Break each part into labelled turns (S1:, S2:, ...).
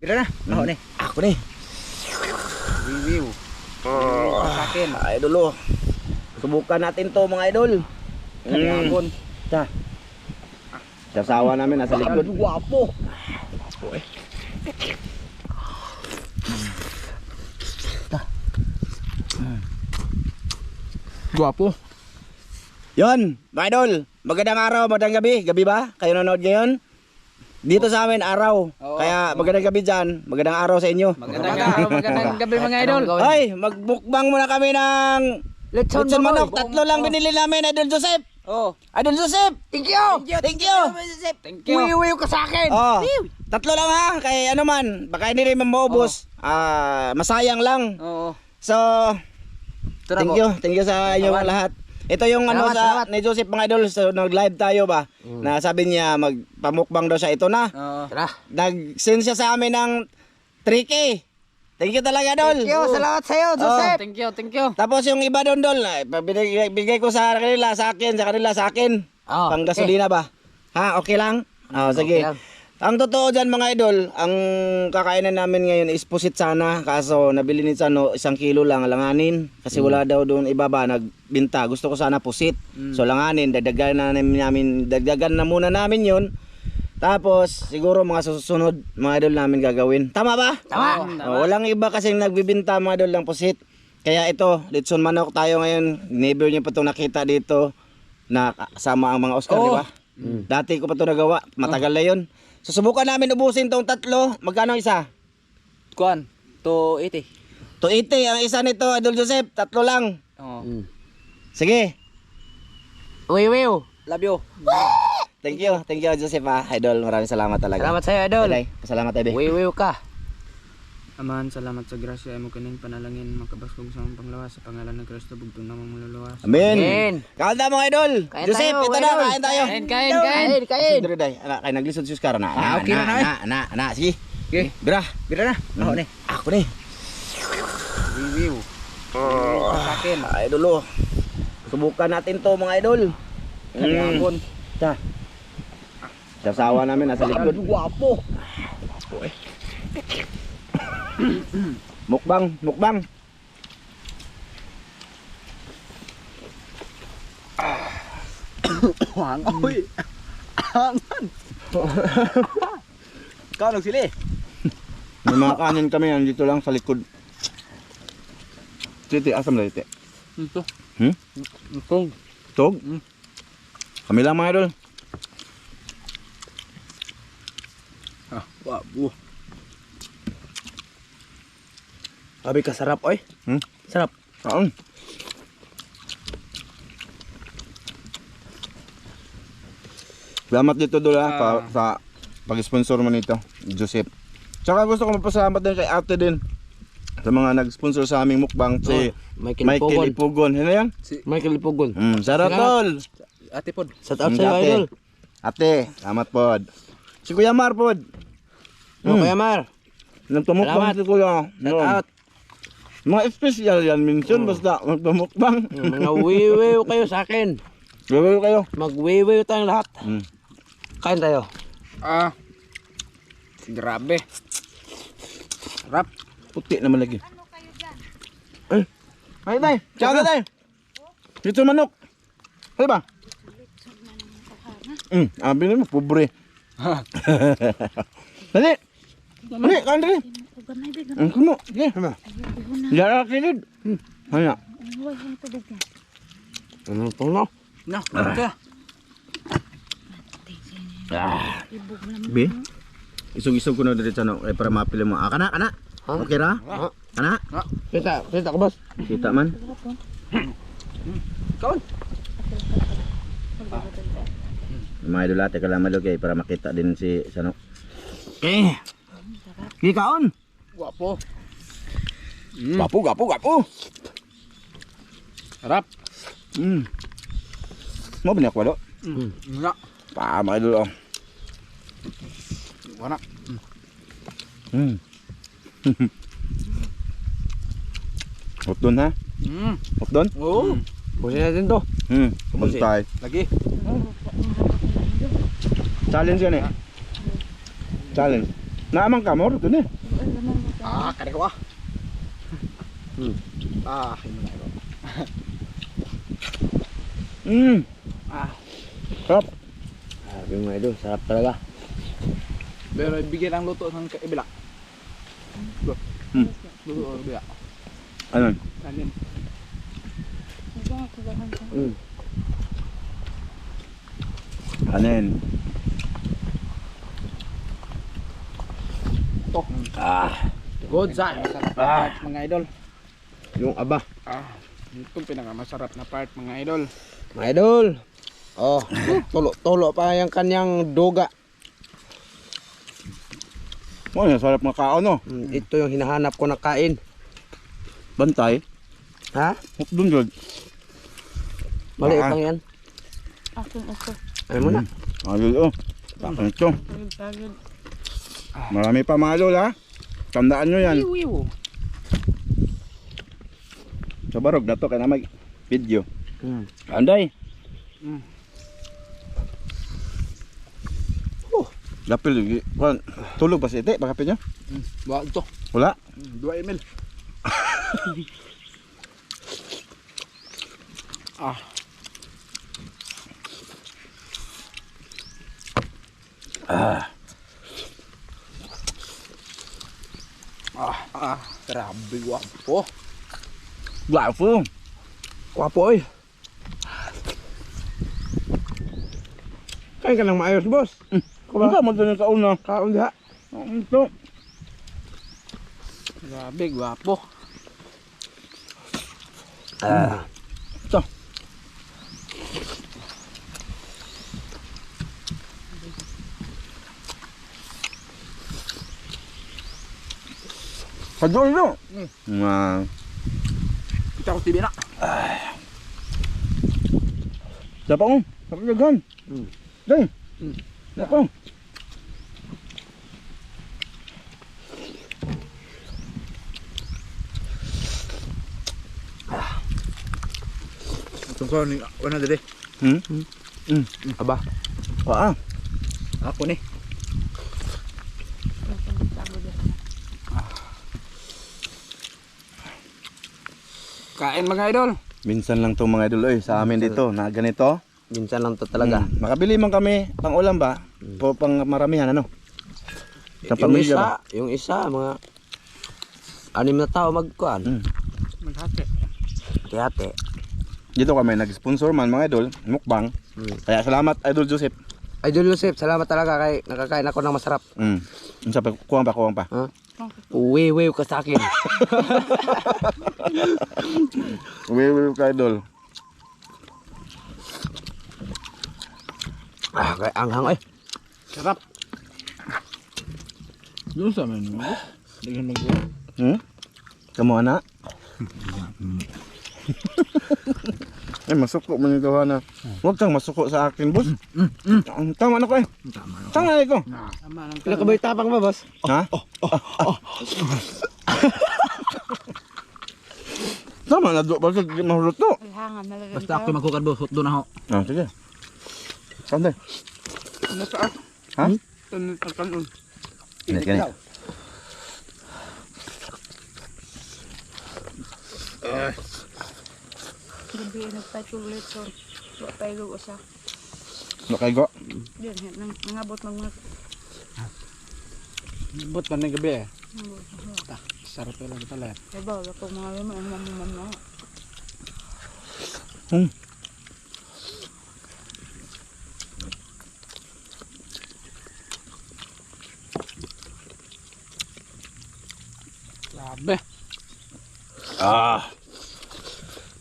S1: Pira na. Ako ni.
S2: Ako ni.
S1: Review. Sa akin.
S2: Idol oh. Subukan natin to mga idol.
S1: Hapon.
S2: Ta. Sasawa namin nasa likod.
S1: Guwapo.
S2: Boy.
S1: Guwapo.
S2: Yon, mga idol. Magandang araw, magandang gabi. Gabi ba? Kayo nanonood ngayon? Dito sa amin araw.
S1: Oo.
S2: Kaya magandang gabi dyan. Magandang araw sa inyo.
S1: Magandang gabi mga idol.
S2: Ay, magbukbang muna kami ng
S1: Lechon
S2: lechon manok.
S1: baboy.
S2: Tatlo lang binili namin, Idol Joseph.
S1: Oh.
S2: Idol Joseph.
S1: Thank you.
S2: Thank you.
S1: Thank you. Wiwi ka sa akin.
S2: Oh, tatlo lang ha. Kaya ano man, baka hindi rin maubos. Masayang lang.
S1: Oo.
S2: So, thank you. Thank you sa inyong
S1: Salamat.
S2: lahat. Ito yung ano
S1: Salamat,
S2: sa ni Joseph mga idol. So, nag-live tayo ba? Na sabi niya magpamukbang daw siya. Ito na.
S1: Oo. Tara.
S2: Nag-send siya sa amin ng 3K. Thank you talaga, Dol.
S1: Thank you. Salamat sa iyo, Joseph. Thank you. Thank you.
S2: Tapos yung iba doon, Dol, bigay ko sa kanila, sa kanila, sa akin.
S1: Oh,
S2: Pang gasolina ba? Ha, okay lang? Oh, sige.
S1: Okay lang.
S2: Ang totoo dyan mga idol, ang kakainan namin ngayon is pusit sana. Kaso nabili ni Sano 1 kilo lang, langanin. Kasi wala daw doon ibaba, nagbinta. Gusto ko sana pusit. So langanin, dagdagan na muna namin yun. Tapos siguro mga susunod mga idol namin gagawin. Tama ba?
S1: Tama.
S2: Oh, walang iba kasing nagbibinta mga idol ng pusit. Kaya ito, lechon manok tayo ngayon. Never niyo pa itong nakita dito na kasama ang mga Oscar,
S1: Oh.
S2: di ba? Dati ko pa ito nagawa. Matagal na yun. Susubukan namin ubusin tong tatlo. Magkano isa?
S1: Kuan. 280.
S2: 280 ang isa nito, Idol Joseph. Tatlo lang.
S1: Oo.
S2: Sige.
S1: Wiwi. Love you.
S2: Thank you, Joseph ha. Idol, maraming salamat talaga.
S1: Salamat sa iyo, idol.
S2: Day, pasalamat tayo.
S1: Wiwi ka.
S3: Amahan, salamat sa grasya ay mo kining panalangin makabaskog sa among panglawas sa pangalan ng Kristo bugtong namang maluluwas.
S2: Amen.
S1: Amen.
S2: Kain tayo mga idol.
S1: Kain
S2: Joseph,
S1: tayo,
S2: ito na,
S1: idol.
S2: kain tayo.
S1: Kain.
S2: Siyempre, Day. Anak, kain naglisod si Oscar.
S1: Okay na,
S2: Na. Sige.
S1: Okay.
S2: Bira.
S1: Pira na. Ako ni.
S2: Ako ni.
S1: Review. Sa akin.
S2: Idol oh. Subukan natin to mga idol.
S1: Hapon.
S2: Ta. Sasawa namin nasa likod.
S1: Guwapo.
S2: Boy. Mukbang.
S1: Uy. Angan. Kau sili.
S2: May mga kanin kami nandito lang sa likod. Titi, asam na titi.
S1: Ito.
S2: Ito. Tog? Kami lang mga idol.
S1: Guwapo.
S2: Sabi ka sarap oy. Sarap. Oo. Salamat dito Dol sa pag-sponsor mo nito, Joseph. Tsaka gusto ko magpasalamat din kay ate din sa mga nag-sponsor sa aming mukbang si Michael Ipugon. Ano yan?
S1: Michael Ipugon.
S2: Sarap Dol.
S1: Ate pod.
S3: Shout out sa iyo,
S2: Ate.
S3: idol.
S2: Ate, salamat pod. Si Kuya Mar pod.
S3: Kuya Mar.
S2: Nagpamukbang si Kuya.
S3: Shout out.
S2: Mga espesyal yan minsan basta magpamukbang.
S3: Mga wiwi kayo sa akin.
S2: Gawin kayo.
S3: Mag-wiwi tayong lahat. Kain tayo.
S1: Grabe. Sarap.
S2: Puti naman lagi. Ay, tay. Tsaka tay. Dito manok. Ano ba? Abi mo, pobre. Dali. Dali, kain dali. Kuno. Sige. Jara kilid. Hanya.
S3: Ano to no?
S1: No, okay.
S2: Be. Isog-isog ko na dito sa para mapili mo. Kana. Okay ra? Kana?
S3: Kita ko boss.
S2: Kita man.
S1: Kaon.
S2: Mga idol ate kalaman lagi para makita din si Sano. Kikaon.
S1: Guwapo.
S2: Gapo.
S1: Sarap.
S2: Mo banyak walo.
S1: Nga.
S2: Pa mga idol.
S1: Wala.
S2: Hotdon ha? Hotdon?
S1: Oo.
S3: Busin natin to.
S2: Bantay.
S1: Lagi.
S2: Challenge yan eh. Challenge. Naamang kamor ito ni.
S1: Kari ko ah. Hindi na ito.
S2: Sarap.
S4: Sabi mga idol, sarap talaga.
S1: Pero bigyan ang luto ng kaibila. Luto ng kabila.
S2: Ano?
S1: Kanin.
S2: Kanin.
S1: Ito. Good sa masarap na part mga idol.
S4: Yung aba.
S1: Itong pinakamasarap na part mga idol.
S4: Mga idol. Oh, tulo pa yung kanyang duga.
S2: Oh, sarap na kaon no.
S4: Ito yung hinahanap ko na kain.
S2: Bantay.
S4: Ha?
S2: Doon doon.
S4: Maliit lang yan.
S5: Akin ito.
S4: Ano mo na?
S2: Ayun oh. Bakit ito?
S5: Pagod.
S2: Marami pa mga idol ha. Tandaan nyo yan.
S1: Wiw.
S2: Sa barog na to kaya na mag video. Anday. Dapil kuan tulog pa si Ite bakapin niya?
S1: Wala ito.
S2: Wala.
S1: 2 ml. Grabe wapo.
S2: Guwapo.
S4: Kwapo oy. Kain ka lang maayos, boss.
S2: Kuba ka mo doon sa una.
S4: Kaon diha.
S2: Ito.
S1: Grabe gwapo.
S2: Ito. Padol no.
S1: Kita ko TV na.
S2: Dapat ko. Dapat dagan. Dai. Dapat.
S1: Itong ko ni wala dede.
S4: Aba.
S2: Ah.
S1: Ako ni. Kain mga idol.
S2: Minsan lang to mga idol sa amin dito na ganito.
S4: Minsan lang to talaga.
S2: Makabili man kami pang ulam ba? O pang maramihan ano? Sa pamilya ba?
S4: Yung isa, mga 6 na tao magkuhan.
S1: Maghati.
S4: Hati-hati.
S2: Dito kami nag-sponsor man mga idol, mukbang. Kaya salamat Idol Joseph.
S4: Idol Joseph, salamat talaga kay nakakain ako ng masarap.
S2: Unsa pa kuwang pa.
S4: Ha? Uwi ka sa akin.
S2: Uwi ka Idol.
S4: Kay anghang eh.
S1: Sarap. Doon sa menu. Dengan mag.
S2: Kamu anak? Masuko man ito na. Huwag kang masuko sa akin, boss. Tama na ko eh. Tama na ko.
S1: Tama lang.
S4: Pila ka ba tapang ba, boss?
S2: Ha? Tama na do, bakit mahulot to?
S5: Hangan na lang.
S1: Basta ako magkukad boss, doon ako.
S2: Sige. Sande.
S1: Ano sa?
S2: Ha?
S1: Kanon.
S2: Ganit.
S5: Gabi nagpatuloy ko. Wa pa ilugo sa.
S2: Nakay go.
S5: Diyan nangabot mga
S1: Bot man ng gabi eh. Sarap lang ito lang.
S5: Diba, wala ko mga lima ang mamamama.
S1: Grabe.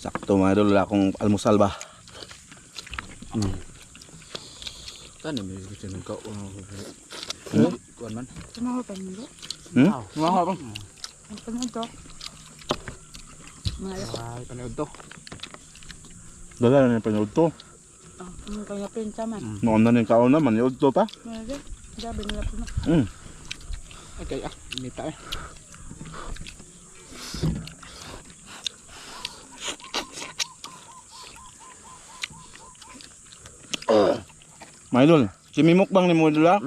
S2: Sakto mga idol, wala akong almusal ba?
S1: Tani may gusto ng kao. Kuan man.
S5: Tumaho pa nyo.
S1: Mga bang.
S5: Ang panood to. Mga
S1: Ay, panood to.
S2: Dala na yung panood to.
S5: ang kanya pinsa man.
S2: Noon na yung kaon naman, yung to pa.
S5: Mga gabi nila po na.
S1: Okay, imita eh.
S2: Mga idol, kimi mukbang ni mo idol ha?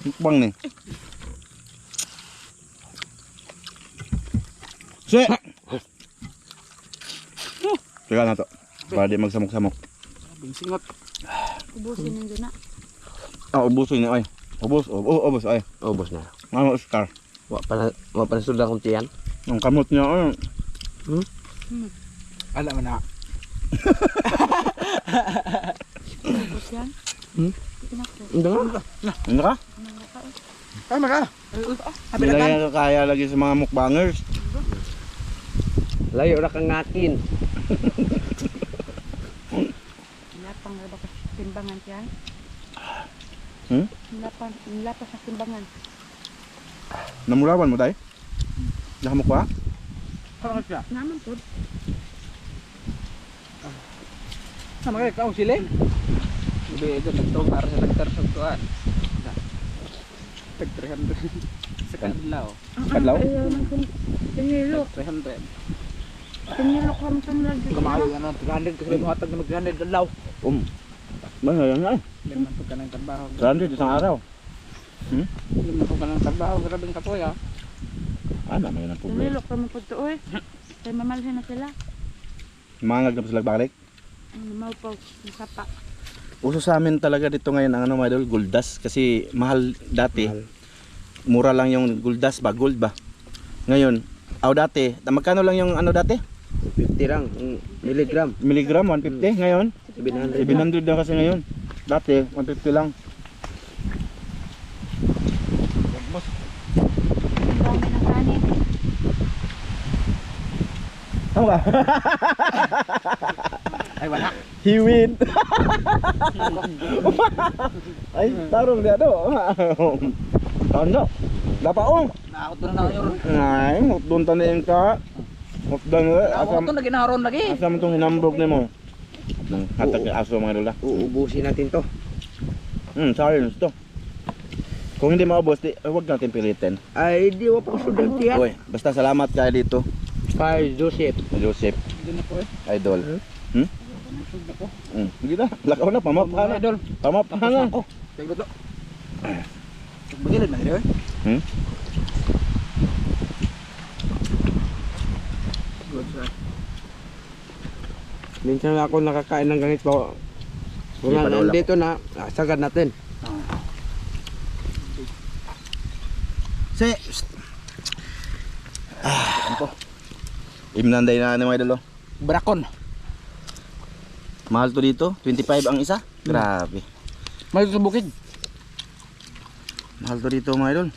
S2: Mukbang ni. Si! Teka na to. Para di magsamok-samok.
S1: Sabing singot.
S5: Ubusin yung duna.
S2: Ubusin niya ay. Ubus ay.
S4: Ubos na.
S2: Ano Oscar?
S4: Wa pa na sudah kong tiyan.
S2: Ang kamot niya ay.
S1: Alam mo na.
S5: Ubus yan. Pinako.
S4: Hindi nga.
S2: Ano ka?
S1: Ay, maka.
S2: Hindi lang yan kaya lagi sa mga mukbangers.
S4: Layo na kang ngakin.
S5: Lapang na ba ka timbangan yan?
S2: Hmm?
S5: Lapas sa timbangan.
S2: Namurawan mo day? Nakamuk ba?
S1: Parang siya.
S5: Naman po.
S1: Sama kayo, kaong sila.
S3: Ibe ito nagtong para sa tagtar sa tuan.
S1: Tag 300.
S3: Sa kadlaw.
S2: Kadlaw?
S5: Ayaw man kung tinilo.
S3: 300.
S5: Tinilo ko ang lagi.
S1: Kamayo nga na 300 kasi mga tag na mag-300 dalaw.
S2: Ano yan ay?
S3: Liman po ka ng trabaho.
S2: 100 isang araw.
S3: Liman po ka ng trabaho. Grabing kapoy ha.
S2: Ano may nang problema?
S5: Tinilo ko mo po to eh. Kaya mamalhin na sila.
S2: Mangag na pa sila balik.
S5: Maupaw. Masapa.
S2: Uso sa amin talaga dito ngayon ang ano mga idol, guldas kasi mahal dati. Mura lang yung guldas ba, gold ba. Ngayon, dati, magkano lang yung ano dati?
S4: 50 lang. Miligram.
S2: Miligram 150 ngayon.
S4: 700.
S2: 700 na kasi ngayon. Dati 150 lang.
S5: Ang dami ng kanin.
S2: Tama ka?
S1: Ay, wala.
S2: Hiwin. Ay, tarong dia do. Tanda. Dapaong.
S1: Nakakot doon na kayo.
S2: Ay, mutdon tanin ka. Mutdon
S1: Nakakot doon na ginaharon lagi.
S2: asam tong hinambrog nimo. Nang hatag ka aso mga lola.
S4: Uubusin natin to.
S2: Silence to. Kung hindi maubos, huwag natin pilitin.
S4: Ay, di wa pa sudah tiyan.
S2: Uy, basta salamat kayo dito.
S4: Kay Joseph.
S2: Joseph,
S1: Doon na po eh.
S2: idol.
S1: Sug na po.
S2: Sige na, lakaw na, pamapa na.
S1: Idol.
S2: Pamapa na.
S1: Kaya gusto. Bagilid na rin eh. Good sir.
S4: Minsan ako nakakain ng ganito. Kung
S2: Hindi pa nawala
S4: nandito na, sagad natin.
S2: Si. Imnanday na mga idol.
S1: Brakon.
S2: Mahal to dito, 25 ang isa. Grabe.
S1: May sa bukid.
S2: Mahal to dito mga idol.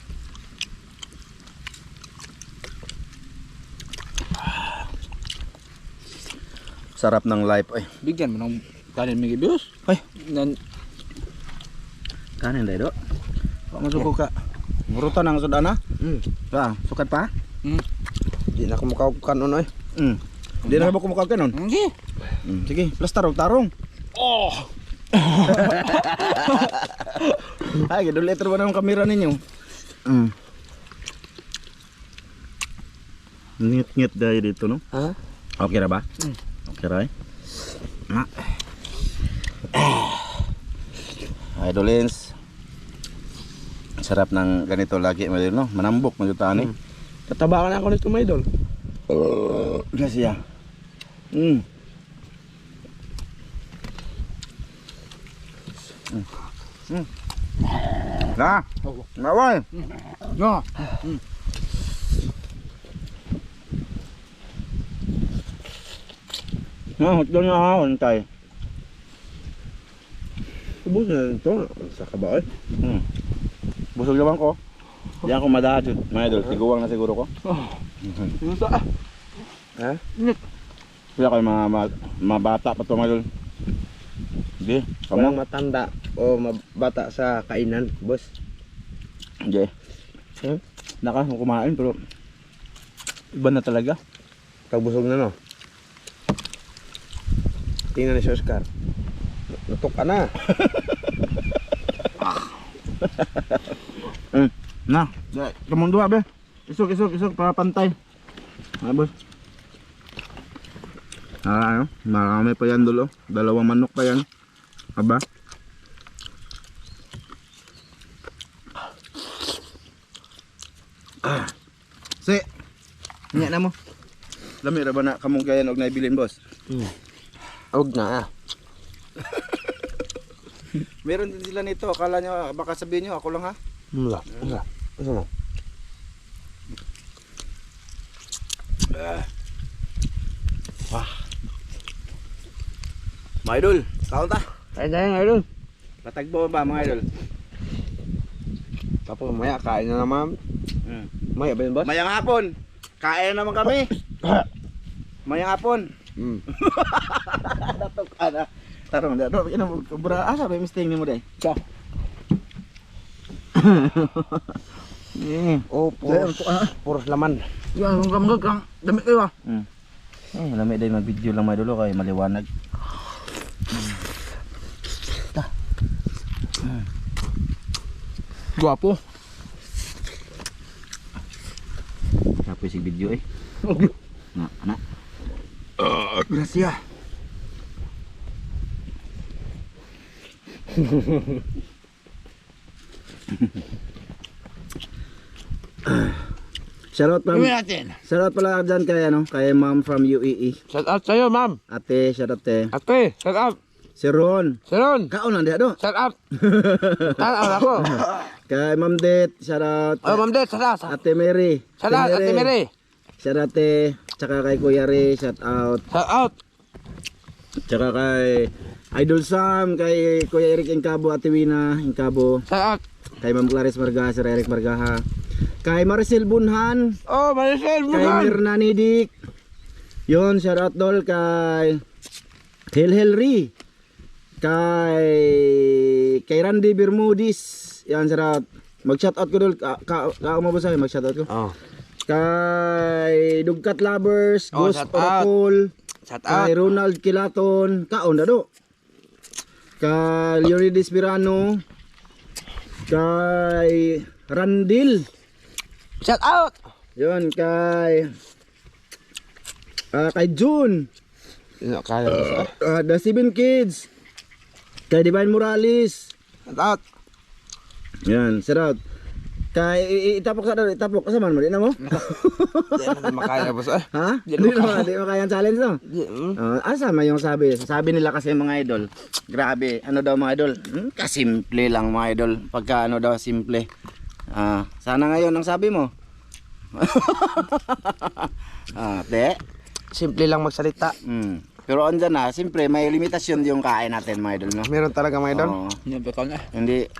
S2: Sarap ng life ay.
S1: Bigyan mo ng kanin may gibiyos.
S2: Ay,
S1: Nan
S2: kanin dai do. Masuko ka. Murutan ang sudana. Sukat pa?
S4: Di na ako makaukan ano eh.
S2: Hindi na ba kumukha ka nun?
S1: Hindi.
S2: Sige, plus tarong.
S1: Oh.
S2: Ay, giduleter ba ng kamera ninyo? Ngit-ngit dahil dito, no?
S4: Ha?
S2: Okay na ba? Okay na Idolins. Sarap ng ganito lagi, no? Manambok, magyutani.
S4: Katabakan ako nito mga idol.
S2: Kasi ya. Na, nawal.
S1: No.
S2: Hotdog na hahon tayo.
S4: Ubus na ito. Sa kaba eh.
S2: Busog naman ko. Di ako madahad, mga idol. Tiguang na siguro ko.
S1: Yung sa
S4: Ha?
S2: Kaya kayo mga bata pa ito, mga idol. Hindi,
S4: Walang
S2: kamu.
S4: matanda o mabata sa kainan, boss.
S2: Hindi. Naka, kumain pero iba na talaga.
S4: Pagbusog na no. Tingnan ni si Oscar. Nutok ka na.
S2: Na, kamundo be. Isog para pantay. Abos. Ano? Marami pa yan dulo. Dalawang manok pa yan. Aba. Si. Nya na mo. Lami ra ba na kamong kayan og naibilin, boss?
S4: Huwag na ah.
S2: Meron din sila nito. Akala nyo, baka sabihin nyo, ako lang ha.
S4: Wala. Wala.
S2: Mga idol, kaon ta.
S4: Kain tayo mga idol.
S2: Patagbo ba mga idol?
S4: Tapos maya kain na naman. Maya ba yun boss?
S2: Mayang hapon. Kain na naman kami. Mayang hapon. Datok ana. Tarong dato ina mo kubra asa ba mistake nimo day? Ka.
S4: Oh, puros laman.
S1: Yan, hanggang kang damit kayo ah.
S2: Lamig day mag-video lang mga idol kay maliwanag.
S1: Guwapo.
S2: Tapos si video eh. Na, anak. Gracias. Shoutout pala.
S1: natin.
S2: Shoutout pala dyan kay ano, kay ma'am from UAE.
S4: Shout out sa'yo ma'am.
S2: Ate, shoutout te.
S4: Ate, shout out.
S2: Si Ron.
S4: Siron,
S2: Kaon lang dia do.
S4: shout out. Shout out ako.
S2: Kay Ma'am Det, shoutout.
S4: Oh, Ma'am Det, shout out.
S2: Ate Mary.
S4: Shout out, Ate Mary.
S2: Shoutout te. Tsaka kay Kuya Ray, shoutout.
S4: Shout out.
S2: Tsaka kay Idol Sam, kay Kuya Eric Incabo, Ate Wina Incabo,
S4: Shout out.
S2: kay Ma'am Clarice Margaha, Sir Eric Margaha, kay Maricel Bunhan,
S4: Oh, Maricel,
S2: kay
S4: bukan.
S2: Mirna Nidik. Yun, shoutout dol kay Helhelri, kay Randy Bermudis. Yan, shoutout. Mag-shoutout ko dol, mo ba sa'yo? Mag-shoutout ko.
S4: Oh,
S2: Kay Dugkat Lovers,
S4: Oh,
S2: Ghost
S4: shout out.
S2: Oracle,
S4: shout out.
S2: kay Ronald Kilaton, kaon na do. Kay Leonidas Pirano, kay Randil,
S4: Shout out.
S2: yun, kay June,
S4: Kaya mo sa.
S2: The Seven Kids, kay Divine Morales,
S4: Shout out.
S2: yan, shout out. Kay itapok sa man mo, di na mo?
S4: Hindi natin makaya boss.
S2: Ha? Di mo kaya ang challenge no?
S4: Di-
S2: Asa man yung sabi? Sabi nila kasi mga idol, grabe, ano daw mga idol? Kasimple lang mga idol. Pagka ano daw simple. Sana ngayon ang sabi mo. Te.
S4: Simple lang magsalita.
S2: Pero andyan na, siyempre may limitasyon yung kain natin mga idol, no?
S4: Meron talaga mga idol.
S2: Oo.
S1: Yan, beton na.
S2: Hindi.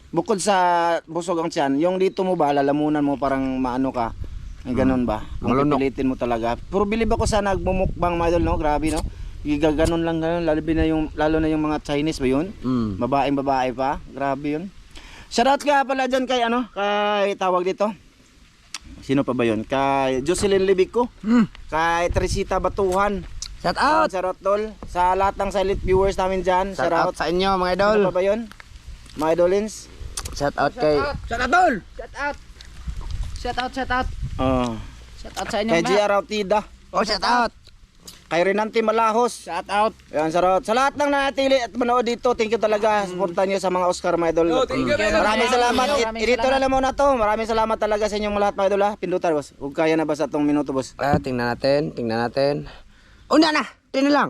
S2: Bukod sa busog ang tiyan, yung dito mo ba, lalamunan mo parang maano ka. Ang ganun ba? Kung
S4: Malunok.
S2: pipilitin mo talaga. Pero bilib ako sa nagmumukbang mga idol, no? Grabe, no? Gaganon lang ganun, lalo na yung mga Chinese ba yun? Babaeng babae pa. Grabe yun. Shoutout ka pala dyan kay ano, kay tawag dito. Sino pa ba yun? Kay Jocelyn Libico. Kay Tresita Batuhan.
S4: Shout out.
S2: Shoutout tol. Sa lahat ng silent viewers namin dyan.
S4: Shout out sa inyo mga idol.
S2: Sino pa ba yun? Mga idolins?
S4: Shout out kay
S1: Shout out, tol!
S5: Shout out. Shout out, shout out. Shout out sa inyo
S2: Kay
S5: mga.
S2: GR Autida.
S4: Oh, shout out.
S2: Kay Renante Malahos.
S1: Shout out!
S2: Yan, shoutout. Sa lahat ng natili at manood dito, thank you talaga. Suportahan niyo sa mga Oscar mga idol.
S1: Thank you, man.
S2: Maraming salamat.
S5: Maraming
S2: Dito
S5: salamat.
S2: na lang muna to. Maraming salamat talaga sa inyong lahat mga idol ha. Pindutan boss. Huwag kaya na ba sa itong minuto boss?
S4: Tingnan natin. Una na.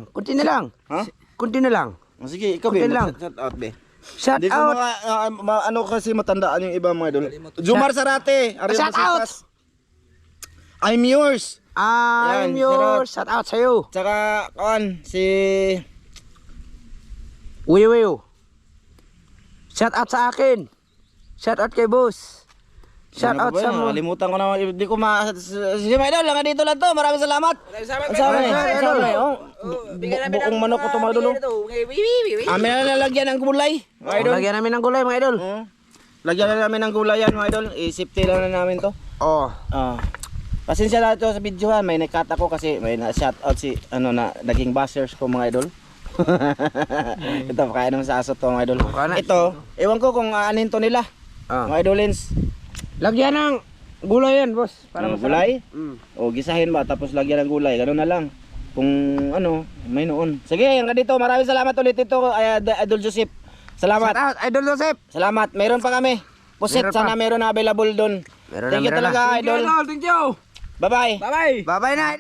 S4: Kunti na lang.
S2: Ha?
S4: Kunti na lang.
S2: Sige, ikaw
S4: Okay
S2: be.
S4: lang.
S2: Shoutout be.
S4: Shout
S2: Hindi ko
S4: out.
S2: ano kasi matandaan yung iba mga idol. Jumar Sarate. Ariel
S4: Shout out.
S2: Basitas. I'm yours.
S4: I'm
S2: Yan,
S4: yours. Shout out sa'yo.
S2: Tsaka, si...
S4: Wiwiw. Shout out sa akin. Shout out kay boss. Shout
S2: Ano
S4: out
S2: ba
S4: sa
S2: yun?
S4: mo.
S2: Nakalimutan ko na. Hindi ko Sige mga idol, lang dito lang to. Maraming salamat. Ang sabi. Buong manok ko to mga idol. Amin na lalagyan ng gulay. Mga idol.
S4: Lagyan namin ng gulay mga idol.
S2: Lagyan na namin ng gulay yan mga idol. I-safety lang na namin to.
S4: Oh.
S2: Pasensya na ito sa video ha. May nakat ako kasi may na-shoutout si na naging bashers ko mga idol. Ito, kaya naman sa aso to mga idol. Ito, ewan ko kung aanin to nila. Mga idolins.
S4: Lagyan ng gulay yan boss.
S2: Para gulay? O gisahin ba tapos lagyan ng gulay. Ganoon na lang. Kung may noon. Sige, hanggang dito. Maraming salamat ulit ito Idol Joseph. Salamat.
S4: Shout out Idol Joseph.
S2: Salamat. Mayroon pa kami. Pusit,
S4: Meron pa.
S2: sana meron na available doon.
S4: Meron
S2: Thank you
S4: na.
S2: talaga, idol.
S1: Thank you!
S2: Bye-bye.
S1: Bye-bye!
S4: Bye bye na.